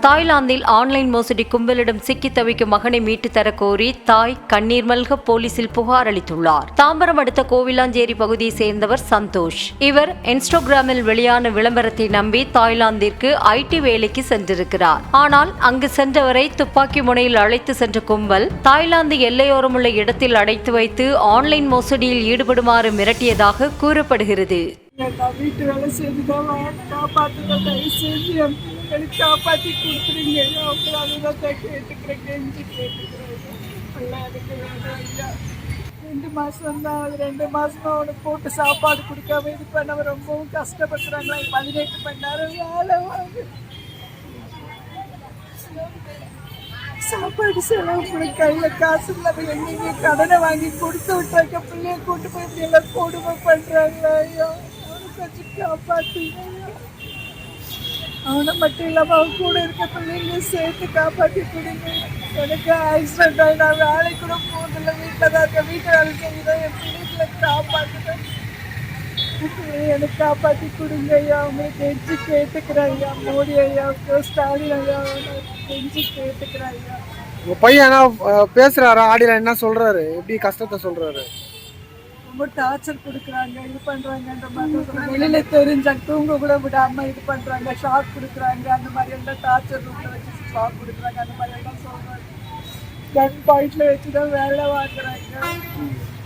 தாய்லாந்தில் ஆன்லைன் மோசடி கும்பலிடம் சிக்கி தவிக்கும் மகனை மீட்டு தர கோரி தாய் கண்ணீர் மல்க போலீசில் புகார் அளித்துள்ளார். தாம்பரம் அடுத்த கோவிலாஞ்சேரி பகுதியை சேர்ந்தவர் சந்தோஷ். இவர் இன்ஸ்டாகிராமில் வெளியான விளம்பரத்தை நம்பி தாய்லாந்திற்கு ஐடி வேலைக்கு சென்றிருக்கிறார். ஆனால் அங்கு சென்றவரை துப்பாக்கி முனையில் அழைத்து சென்ற கும்பல் தாய்லாந்து எல்லையோரமுள்ள இடத்தில் அடைத்து வைத்து ஆன்லைன் மோசடியில் ஈடுபடுமாறு மிரட்டியதாக கூறப்படுகிறது. வீட்டு வேலை செய்துதான் காப்பாற்றுங்க, தயவு செஞ்சு எனக்கு காப்பாற்றி கொடுத்துருங்க. அவங்கள அதுதான் கேட்டுக்கிறேன், கெஞ்சி கேட்டுக்கிறேன். எனக்கு வேணும் ஐயா. 2 மாதம் தான், அது 2 மாதமா அவனுக்கு போட்டு சாப்பாடு கொடுக்காம இது பண்ண ரொம்பவும் கஷ்டப்படுத்துறாங்களா. 18 மணி நேரம் வேலை வாங்க, சாப்பாடு செலவு கூட கையில் காசு இல்லாம எங்கேயுமே கடனை வாங்கி கொடுத்து விட்டாங்க. பிள்ளைய கூட்டு போய் இப்படி எல்லாம் கொடுமை பண்றாங்களா ஐயா. அவனை கொஞ்சம் காப்பாத்துங்க. அவனை மட்டும் இல்லாம அவன் கூட இருக்க பிள்ளைங்க சேர்த்து காப்பாற்றி கொடுங்க. எனக்கு ஆக்சிடென்ட் ஆகி நான் வேலைக்கு கூட போகல, வீட்டில் தான் இருக்கேன். வீட்டு வேலை செய்யுதான் என் பிள்ளைகளை காப்பாற்றுறேன். எனக்கு காப்பாற்றி கொடுங்க ஐயா. அவங்களுக்கு கெஞ்சி கேட்டுக்கிறேன் ஐயா. மோடி ஐயா, ஸ்டாலின் ஐயா, கெஞ்சி கேட்டுக்கிறேன் ஐயா. உங்க பையன் என்ன பேசுறாரா? ஆடியில என்ன சொல்றாரு? எப்படி கஷ்டத்தை சொல்றாரு? ரொம்ப டார்ச்சர் கொடுக்குறாங்க, இது பண்றாங்கன்ற மாதிரி. வெளியில தெரிஞ்சாங்க தூங்க கூட விடாம இது பண்றாங்க, ஷாக் கொடுக்குறாங்க. அந்த மாதிரி எல்லாம் டார்ச்சர் ரூம்ல வச்சு ஷாக் கொடுக்குறாங்க. அந்த மாதிரி எல்லாம் சொல்றாங்க. கன் பாயிண்ட்ல வச்சுதான் வேலை வாங்குறாங்க.